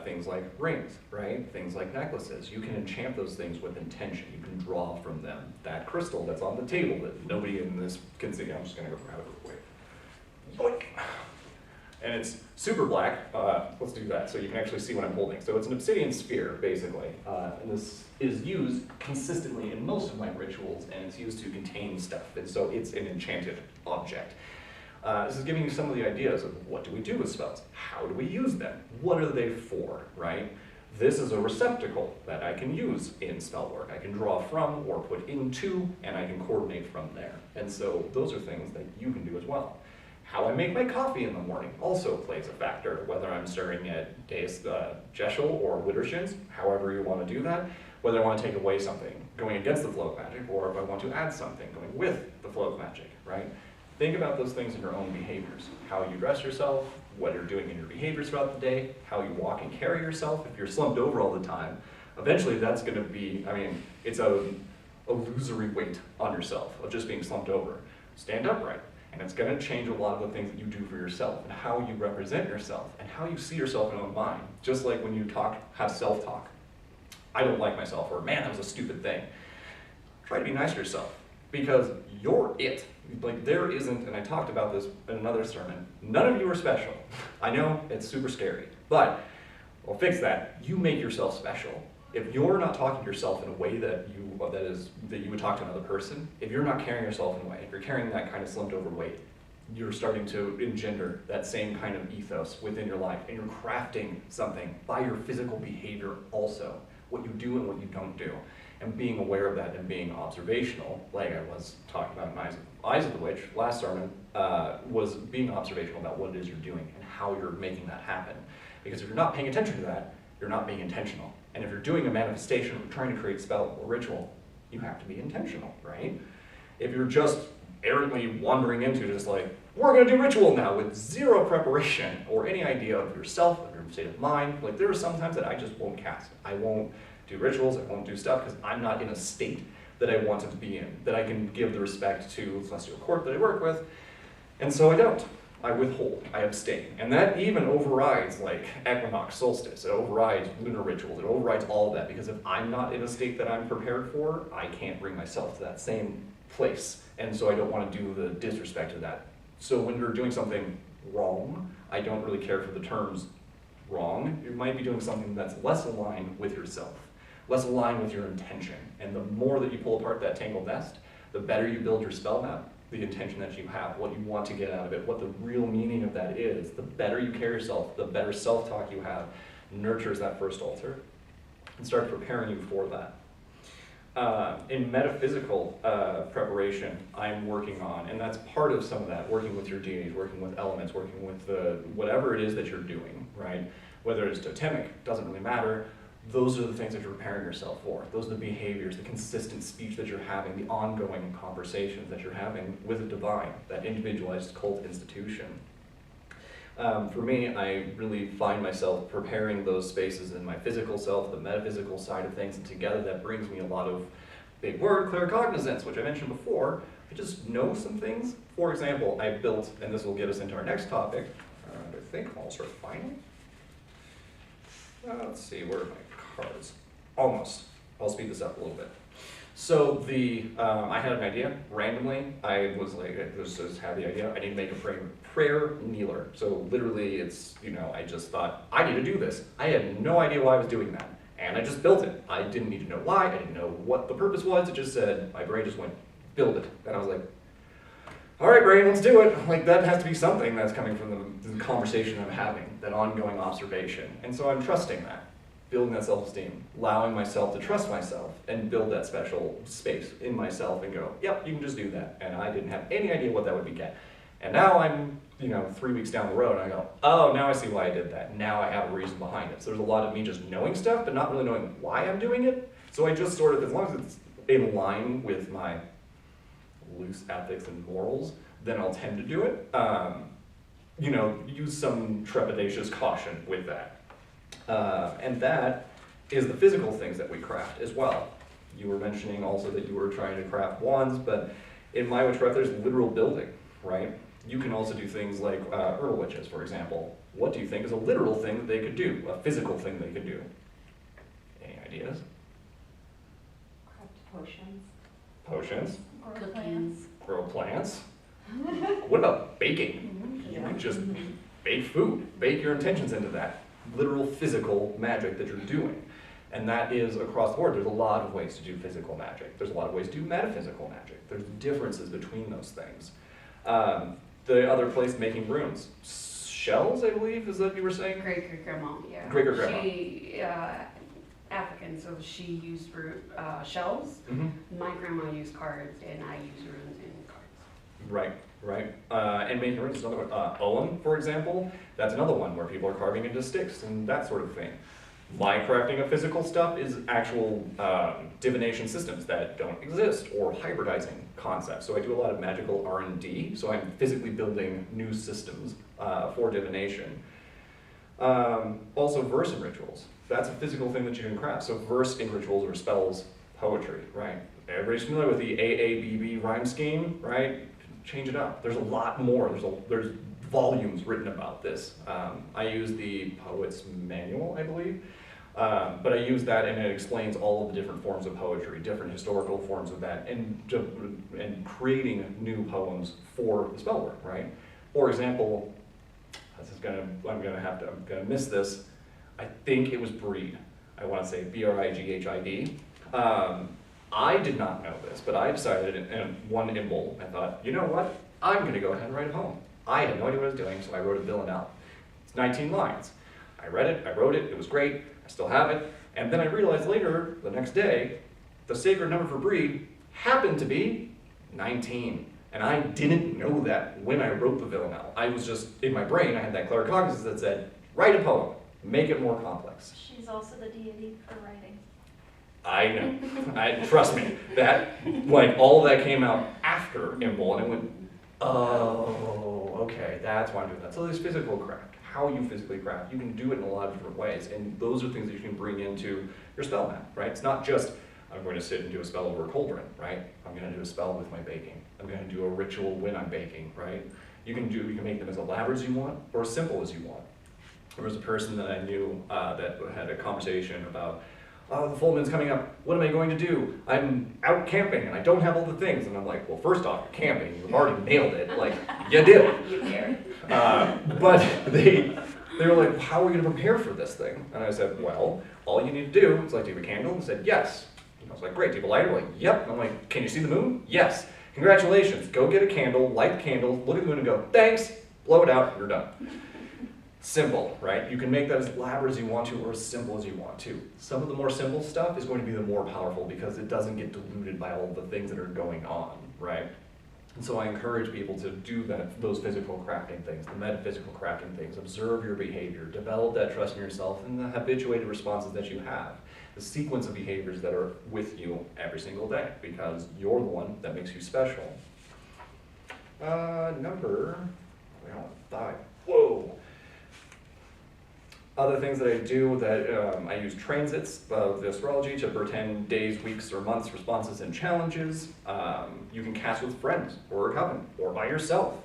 Things like rings, right? Things like necklaces. You can enchant those things with intention. You can draw from them. That crystal that's on the table that nobody in this can see. I'm just gonna go grab it real quick. Boink. And it's super black. Let's do that so you can actually see what I'm holding. So it's an obsidian sphere, basically. And this is used consistently in most of my rituals, and it's used to contain stuff. And so it's an enchanted object. This is giving you some of the ideas of what do we do with spells? How do we use them? What are they for, right? This is a receptacle that I can use in spell work. I can draw from or put into, and I can coordinate from there. And so those are things that you can do as well. How I make my coffee in the morning also plays a factor, whether I'm stirring at Deus Jeshel or Widdershins, however you want to do that, whether I want to take away something going against the flow of magic, or if I want to add something going with the flow of magic, right? Think about those things in your own behaviors. How you dress yourself, what you're doing in your behaviors throughout the day, how you walk and carry yourself. If you're slumped over all the time, eventually that's going to be, it's a illusory weight on yourself of just being slumped over. Stand upright, and it's going to change a lot of the things that you do for yourself and how you represent yourself and how you see yourself in your own mind. Just like when you have self-talk. I don't like myself, or man, that was a stupid thing. Try to be nice to yourself, because you're it. Like, there isn't, and I talked about this in another sermon, none of you are special. I know, it's super scary, but we'll fix that. You make yourself special. If you're not talking to yourself in a way that you would talk to another person, if you're not carrying yourself in a way, if you're carrying that kind of slumped over weight, you're starting to engender that same kind of ethos within your life, and you're crafting something by your physical behavior also, what you do and what you don't do. And being aware of that and being observational, like I was talking about in Eyes of the Witch last sermon, was being observational about what it is you're doing and how you're making that happen. Because if you're not paying attention to that, you're not being intentional. And if you're doing a manifestation or trying to create spell or ritual, you have to be intentional, right? If you're just errantly wandering into just like, we're gonna do ritual now with zero preparation or any idea of yourself, of your state of mind, like there are some times that I just won't cast. I won't do rituals, I won't do stuff because I'm not in a state that I want to be in, that I can give the respect to the celestial court that I work with, and so I don't. I withhold, I abstain. And that even overrides like equinox, solstice, it overrides lunar rituals, it overrides all of that, because if I'm not in a state that I'm prepared for, I can't bring myself to that same place. And so I don't want to do the disrespect to that So when you're doing something wrong, I don't really care for the terms wrong. You might be doing something that's less aligned with yourself, less aligned with your intention. And the more that you pull apart that tangled nest, the better you build your spell map, the intention that you have, what you want to get out of it, what the real meaning of that is, the better you carry yourself, the better self-talk you have, nurtures that first altar and starts preparing you for that. In metaphysical preparation, I'm working on, and that's part of some of that, working with your deities, working with elements, working with whatever it is that you're doing, right? Whether it's totemic, doesn't really matter. Those are the things that you're preparing yourself for. Those are the behaviors, the consistent speech that you're having, the ongoing conversations that you're having with the divine, that individualized cult institution. For me, I really find myself preparing those spaces in my physical self, the metaphysical side of things, and together that brings me a lot of, big word, claircognizance, which I mentioned before. I just know some things. For example, I built, and this will get us into our next topic, I think I'll start finding. Let's see, where are my cards? Almost. I'll speed this up a little bit. So I had an idea randomly. I was like, I just had the idea. I need to make a prayer kneeler. So literally, it's I just thought I need to do this. I had no idea why I was doing that, and I just built it. I didn't need to know why. I didn't know what the purpose was. It just said my brain just went build it, and I was like, all right, brain, let's do it. Like that has to be something that's coming from the conversation I'm having, that ongoing observation, and so I'm trusting that. Building that self-esteem, allowing myself to trust myself and build that special space in myself and go, yep, you can just do that. And I didn't have any idea what that would beget. And now I'm, 3 weeks down the road and I go, oh, now I see why I did that. Now I have a reason behind it. So there's a lot of me just knowing stuff, but not really knowing why I'm doing it. So I just sort of, as long as it's in line with my loose ethics and morals, then I'll tend to do it. Use some trepidatious caution with that. And that is the physical things that we craft as well. You were mentioning also that you were trying to craft wands, but in my witchcraft there's literal building, right? You can also do things like herbal witches, for example. What do you think is a literal thing that they could do, a physical thing they could do? Any ideas? Craft potions. Potions? Or Cookies. plants. Grow plants? What about baking? You could just bake food, bake your intentions into that. Literal physical magic that you're doing. And that is across the board. There's a lot of ways to do physical magic. There's a lot of ways to do metaphysical magic. There's differences between those things. The other place, making runes. Shells, I believe, is that you were saying? Great-great-grandma, yeah. Great-great-grandma. She, African, so she used shells. Mm-hmm. My grandma used cards, and I use runes and cards. Right. And making runes is another one. Owen, for example, that's another one where people are carving into sticks and that sort of thing. My crafting of physical stuff is actual divination systems that don't exist, or hybridizing concepts. So I do a lot of magical R&D, so I'm physically building new systems for divination. Also verse and rituals. That's a physical thing that you can craft. So verse in rituals or spells, poetry, right? Everybody's familiar with the AABB rhyme scheme, right? Change it up. There's a lot more. There's volumes written about this. I use the Poet's Manual, I believe, but I use that and it explains all of the different forms of poetry, different historical forms of that, and creating new poems for the spell work, right? For example, I'm gonna miss this. I think it was Breed. I want to say B-R-I-G-H-I-D. I did not know this, but I decided in one Imble, I thought, you know what? I'm going to go ahead and write a poem. I had no idea what I was doing, so I wrote a villanelle. It's 19 lines. I read it, I wrote it, it was great, I still have it, and then I realized later, the next day, the sacred number for Breed happened to be 19. And I didn't know that when I wrote the villanelle. I was just, in my brain, I had that claircognizance that said, write a poem, make it more complex. She's also the deity for writing. I know. Trust me. That, all of that came out after Imble, and it went, oh, okay, that's why I'm doing that. So there's physical craft. How you physically craft, you can do it in a lot of different ways, and those are things that you can bring into your spell map, right? It's not just, I'm going to sit and do a spell over a cauldron, right? I'm going to do a spell with my baking. I'm going to do a ritual when I'm baking, right? You can make them as elaborate as you want, or as simple as you want. There was a person that I knew that had a conversation about The full moon's coming up. What am I going to do? I'm out camping and I don't have all the things. And I'm like, well, first off, you're camping. You've already nailed it. Like, you did it. You care. But they were like, how are we going to prepare for this thing? And I said, well, all you need to do is like, do you have a candle? And they said, yes. And I was like, great, do you have a lighter? Like, yep. And I'm like, can you see the moon? Yes. Congratulations. Go get a candle, light the candle, look at the moon and go, thanks, blow it out, you're done. Simple, right? You can make that as elaborate as you want to or as simple as you want to. Some of the more simple stuff is going to be the more powerful because it doesn't get diluted by all the things that are going on, right? And so I encourage people to do those physical crafting things, the metaphysical crafting things, observe your behavior, develop that trust in yourself and the habituated responses that you have, the sequence of behaviors that are with you every single day because you're the one that makes you special. Number 5. Whoa. Other things that I do that I use transits of the astrology to portend days, weeks, or months, responses, and challenges. You can cast with friends or a coven or by yourself.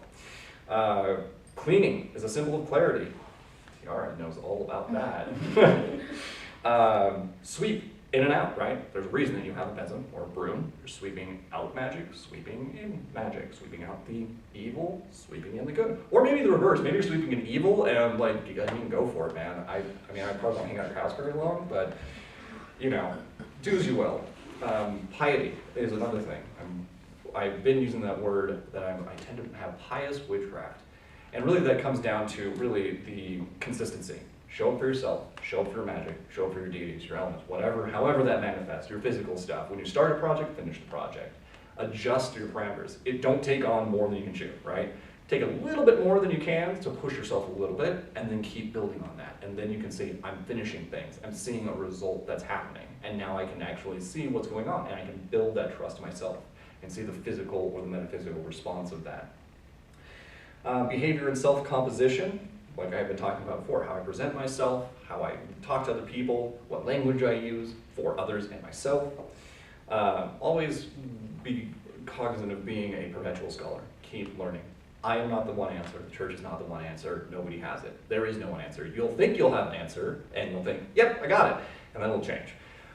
Cleaning is a symbol of clarity. Tiara knows all about that. Sweep in and out, right? There's a reason that you have a besom or a broom. You're sweeping out magic, sweeping in magic, sweeping out the evil, sweeping in the good. Or maybe the reverse. Maybe you're sweeping in evil and I'm like, you guys can go for it, man. I mean, I probably won't hang out at your house very long, but, you know, do as you will. Piety is another thing. I've been using that word that I tend to have pious witchcraft. And really that comes down to really the consistency. Show up for yourself, show up for your magic, show up for your deities, your elements, whatever, however that manifests, your physical stuff. When you start a project, finish the project. Adjust your parameters. Don't take on more than you can chew, right? Take a little bit more than you can to push yourself a little bit, and then keep building on that. And then you can say, I'm finishing things. I'm seeing a result that's happening. And now I can actually see what's going on, and I can build that trust in myself and see the physical or the metaphysical response of that. Behavior and self-composition. Like I've been talking about before, how I present myself, how I talk to other people, what language I use for others and myself. Always be cognizant of being a perpetual scholar. Keep learning. I am not the one answer. The church is not the one answer. Nobody has it. There is no one answer. You'll think you'll have an answer, and you'll think, yep, I got it, and then it'll change.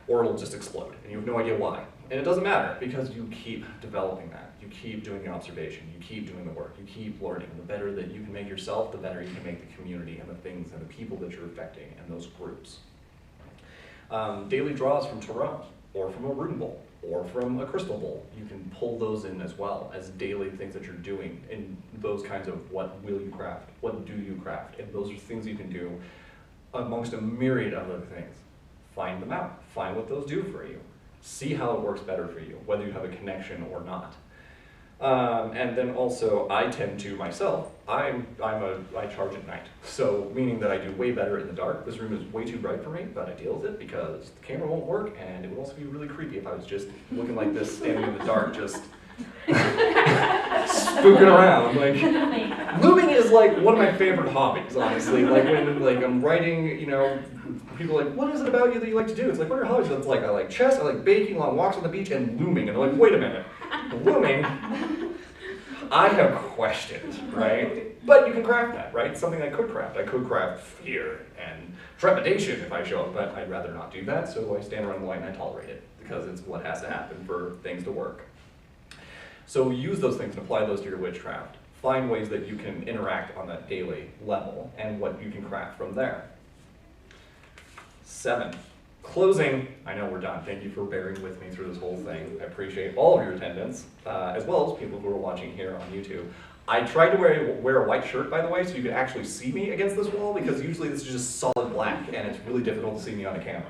Or it'll just explode, and you have no idea why. And it doesn't matter, because you keep developing that. You keep doing the observation. You keep doing the work. You keep learning. And the better that you can make yourself, the better you can make the community and the things and the people that you're affecting and those groups. Daily draws from Tarot, or from a rune bowl, or from a crystal bowl. You can pull those in as well as daily things that you're doing in those kinds of what will you craft, what do you craft, and those are things you can do amongst a myriad of other things. Find them out, find what those do for you, see how it works better for you, whether you have a connection or not. And then also, I tend to myself, I charge at night. So, meaning that I do way better in the dark. This room is way too bright for me, but I deal with it because the camera won't work, and it would also be really creepy if I was just looking like this, standing in the dark, just spooking around. Like, looming is like one of my favorite hobbies, honestly. Like when I'm writing, you know, people are like, what is it about you that you like to do? It's like, what are your hobbies? It's like, I like chess, I like baking, long walks on the beach, and looming. And they're like, wait a minute, looming? I have questions, right? But you can craft that, right? It's something I could craft. I could craft fear and trepidation if I show up, but I'd rather not do that, so I stand around the light and I tolerate it, because it's what has to happen for things to work. So use those things and apply those to your witchcraft. Find ways that you can interact on that daily level and what you can craft from there. 7. Closing. I know we're done. Thank you for bearing with me through this whole thing. I appreciate all of your attendance, as well as people who are watching here on YouTube. I tried to wear a white shirt, by the way, so you could actually see me against this wall, because usually this is just solid black, and it's really difficult to see me on a camera.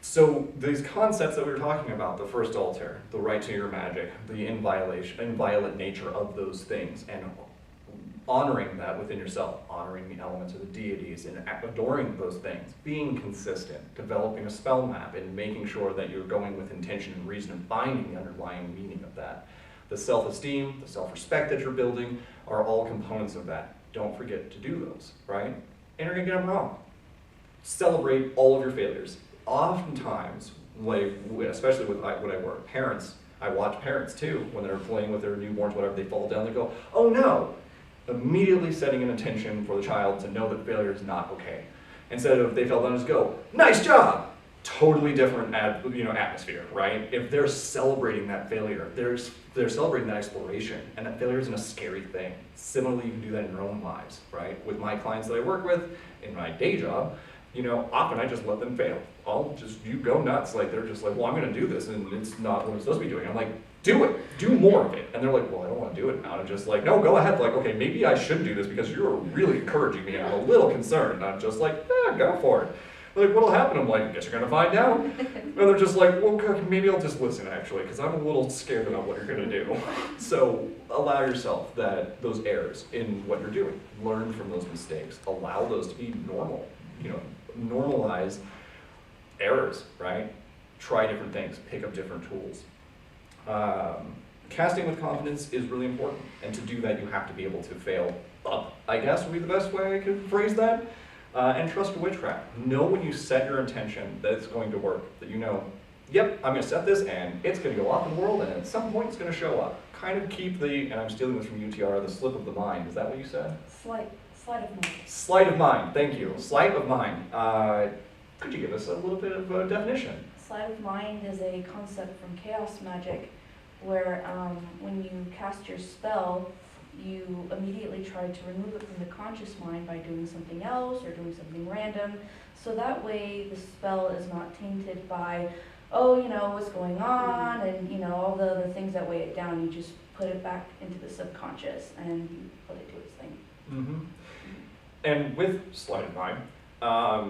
So these concepts that we were talking about, the first altar, the right to your magic, the inviolate nature of those things, and honoring that within yourself, honoring the elements of the deities and adoring those things, being consistent, developing a spell map, and making sure that you're going with intention and reason and finding the underlying meaning of that. The self-esteem, the self-respect that you're building are all components of that. Don't forget to do those, right? And you're gonna get them wrong. Celebrate all of your failures. Oftentimes, like, especially with when I work, parents, I watch parents too, when they're playing with their newborns, whatever, they fall down, they go, oh no! Immediately setting an intention for the child to know that failure is not okay. Instead of they fell down, just go, nice job. Totally different atmosphere, right? If they're celebrating that failure, they're celebrating that exploration, and that failure isn't a scary thing. Similarly, you can do that in your own lives, right? With my clients that I work with in my day job, often I just let them fail. You go nuts. Like, they're just like, well, I'm gonna do this, and it's not what I'm supposed to be doing. I'm like, do it, do more of it. And they're like, well, I don't wanna do it now. And I'm just like, no, go ahead. Like, okay, maybe I should do this because you're really encouraging me, and I'm a little concerned. And I'm just like, go for it. Like, what'll happen? I'm like, I guess you're gonna find out. And they're just like, well, maybe I'll just listen, actually, because I'm a little scared about what you're gonna do. So allow yourself those errors in what you're doing. Learn from those mistakes. Allow those to be normal. Normalize errors, right? Try different things. Pick up different tools. Casting with confidence is really important. And to do that, you have to be able to fail up, I guess would be the best way I could phrase that. And trust your witchcraft. Know when you set your intention that it's going to work, that yep, I'm going to set this and it's going to go off in the world and at some point it's going to show up. Kind of keep and I'm stealing this from UTR, the slip of the mind. Is that what you said? Sleight of mind. Sleight of mind, thank you. Sleight of mind. Could you give us a little bit of a definition? Sleight of mind is a concept from chaos magic where when you cast your spell, you immediately try to remove it from the conscious mind by doing something else or doing something random. So that way the spell is not tainted by, what's going on and, all the other things that weigh it down. You just put it back into the subconscious and you let it do its thing. Mm-hmm. And with sleight of mind,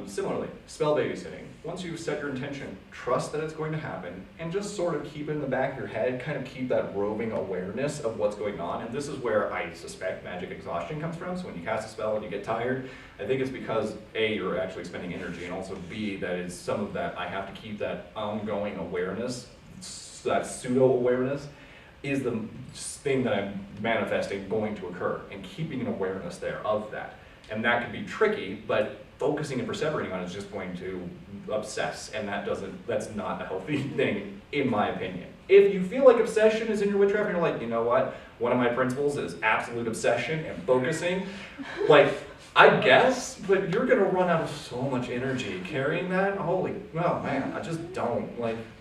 similarly, spell babysitting. Once you've set your intention, trust that it's going to happen, and just sort of keep it in the back of your head, kind of keep that roving awareness of what's going on. And this is where I suspect magic exhaustion comes from. So when you cast a spell and you get tired, I think it's because A, you're actually expending energy, and also B, that is some of that, I have to keep that ongoing awareness, that pseudo-awareness, is the thing that I'm manifesting going to occur, and keeping an awareness there of that. And that can be tricky, but focusing and perseverating on it is just going to obsess, and that's not a healthy thing, in my opinion. If you feel like obsession is in your witchcraft, and you're like, you know what, one of my principles is absolute obsession and focusing, I guess, but you're gonna run out of so much energy carrying that. Man, I just don't.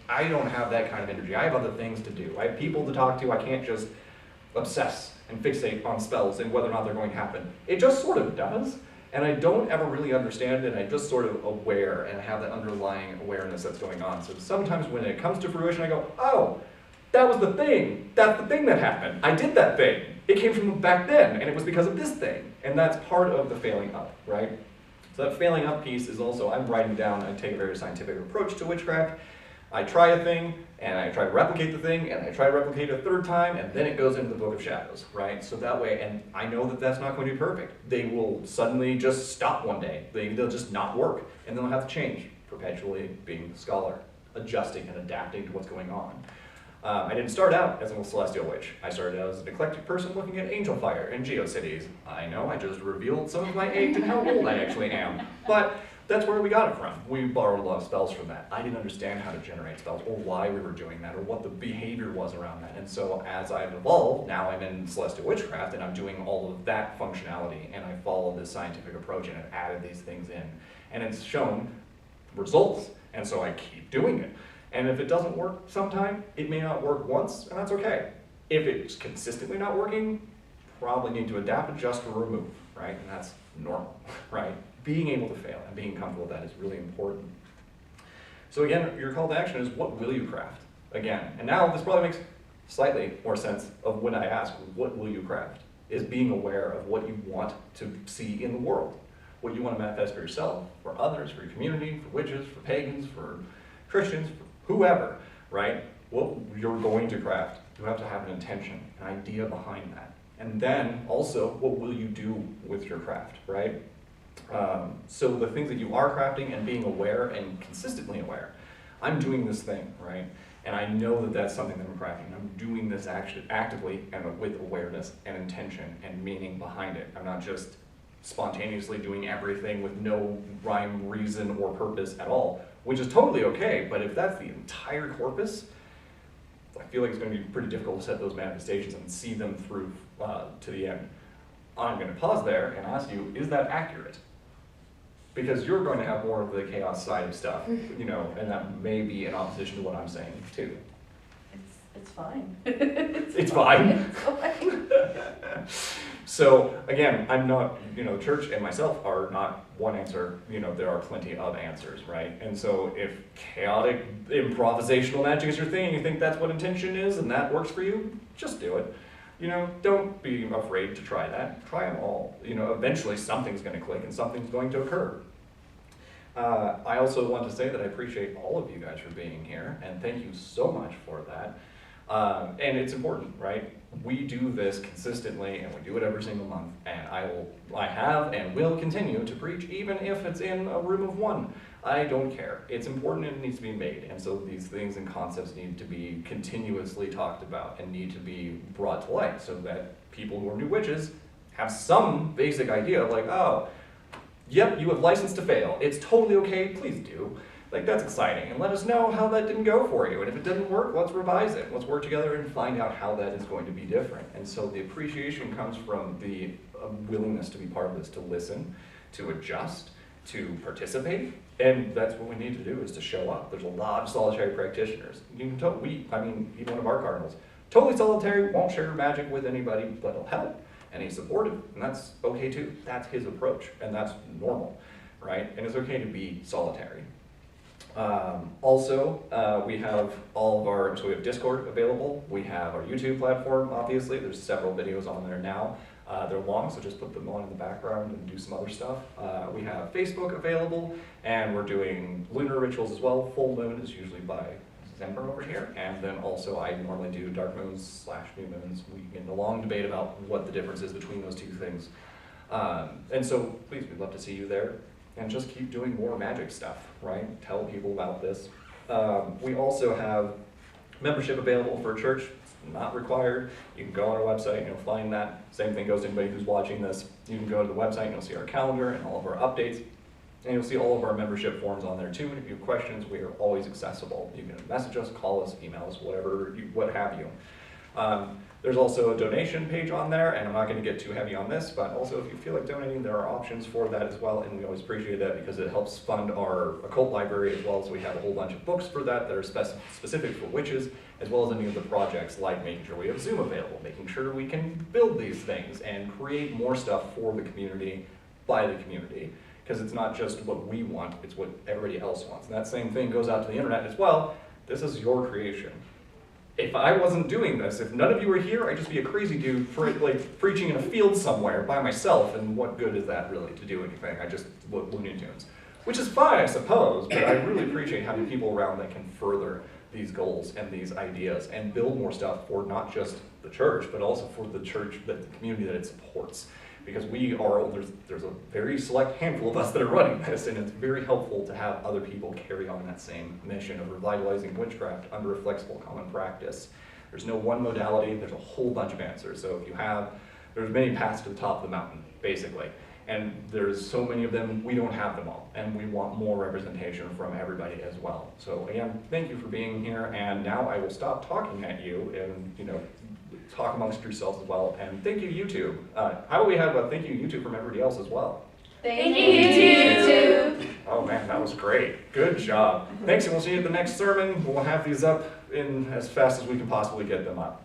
I don't have that kind of energy. I have other things to do. I have people to talk to. I can't just obsess and fixate on spells and whether or not they're going to happen. It just sort of does. And I don't ever really understand it, and I'm just sort of aware and have that underlying awareness that's going on. So sometimes when it comes to fruition, I go, oh, that was the thing. That's the thing that happened. I did that thing. It came from back then, and it was because of this thing. And that's part of the failing up, right? So that failing up piece is also, I'm writing down, I take a very scientific approach to witchcraft. I try a thing, and I try to replicate the thing, and I try to replicate it a third time, and then it goes into the Book of Shadows, right? So that way, and I know that that's not going to be perfect. They will suddenly just stop one day. They'll just not work, and they'll have to change, perpetually being the scholar, adjusting and adapting to what's going on. I didn't start out as a celestial witch. I started out as an eclectic person looking at angel fire and geocities. I know, I just revealed some of my age and how old I actually am. But that's where we got it from. We borrowed a lot of spells from that. I didn't understand how to generate spells or why we were doing that or what the behavior was around that. And so as I've evolved, now I'm in celestial witchcraft and I'm doing all of that functionality, and I follow this scientific approach and I've added these things in. And it's shown results, and so I keep doing it. And if it doesn't work sometime, it may not work once, and that's okay. If it's consistently not working, probably need to adapt, adjust, or remove, right? And that's normal, right? Being able to fail and being comfortable with that is really important. So again, your call to action is, what will you craft? Again, and now this probably makes slightly more sense of when I ask, what will you craft? Is being aware of what you want to see in the world. What you want to manifest for yourself, for others, for your community, for witches, for pagans, for Christians, for whoever, right? What you're going to craft. You have to have an intention, an idea behind that. And then also, what will you do with your craft, right? So the things that you are crafting and being aware and consistently aware. I'm doing this thing, right? And I know that that's something that I'm crafting. I'm doing this actively and with awareness and intention and meaning behind it. I'm not just spontaneously doing everything with no rhyme, reason, or purpose at all, which is totally okay, but if that's the entire corpus, I feel like it's going to be pretty difficult to set those manifestations and see them through to the end. I'm going to pause there and ask you, is that accurate? Because you're going to have more of the chaos side of stuff, you know, and that may be in opposition to what I'm saying too. It's fine. It's fine. It's fine. So again, I'm not, you know, church and myself are not one answer, you know, there are plenty of answers, right? And so if chaotic improvisational magic is your thing and you think that's what intention is and that works for you, just do it. You know, don't be afraid to try that. Try them all. You know, eventually something's going to click and something's going to occur. I also want to say that I appreciate all of you guys for being here, and thank you so much for that. And it's important, right? We do this consistently, and we do it every single month, and I have and will continue to preach, even if it's in a room of one. I don't care. It's important and it needs to be made, and so these things and concepts need to be continuously talked about and need to be brought to light so that people who are new witches have some basic idea of like, oh, yep, you have license to fail. It's totally okay, please do. Like, that's exciting, and let us know how that didn't go for you, and if it didn't work, let's revise it. Let's work together and find out how that is going to be different. And so the appreciation comes from the willingness to be part of this, to listen, to adjust, to participate, and that's what we need to do, is to show up. There's a lot of solitary practitioners. You can tell, even one of our cardinals, totally solitary, won't share magic with anybody, but he'll help, and he's supportive, and that's okay too. That's his approach, and that's normal, right? And it's okay to be solitary. We have all of our, so we have Discord available, we have our YouTube platform, obviously, there's several videos on there now. They're long, so just put them on in the background and do some other stuff. We have Facebook available, and we're doing lunar rituals as well. Full moon is usually by December over here, and then also I normally do dark moons / new moons. We get in a long debate about what the difference is between those two things. And so please, we'd love to see you there. And just keep doing more magic stuff, right? Tell people about this. We also have membership available for church. It's not required. You can go on our website and you'll find that. Same thing goes to anybody who's watching this. You can go to the website and you'll see our calendar and all of our updates. And you'll see all of our membership forms on there too. And if you have questions, we are always accessible. You can message us, call us, email us, what have you. There's also a donation page on there, and I'm not going to get too heavy on this, but also if you feel like donating, there are options for that as well, and we always appreciate that because it helps fund our occult library as well, so we have a whole bunch of books for that are specific for witches, as well as any of the projects, like making sure we have Zoom available, making sure we can build these things and create more stuff for the community, by the community, because it's not just what we want, it's what everybody else wants. And that same thing goes out to the internet as well. This is your creation. If I wasn't doing this, if none of you were here, I'd just be a crazy dude preaching in a field somewhere by myself, and what good is that really to do anything? I just look Looney Tunes. Which is fine, I suppose, but I really appreciate having people around that can further these goals and these ideas and build more stuff for not just the church, but also for the church, the community that it supports. Because there's a very select handful of us that are running this, and it's very helpful to have other people carry on that same mission of revitalizing witchcraft under a flexible common practice. There's no one modality, there's a whole bunch of answers. So if there's many paths to the top of the mountain, basically. And there's so many of them, we don't have them all. And we want more representation from everybody as well. So again, thank you for being here, and now I will stop talking at you and, talk amongst yourselves as well. And thank you, YouTube. How about we have a thank you, YouTube, from everybody else as well? Thank you, YouTube. Oh man, that was great. Good job. Thanks, and we'll see you at the next sermon. We'll have these up in as fast as we can possibly get them up.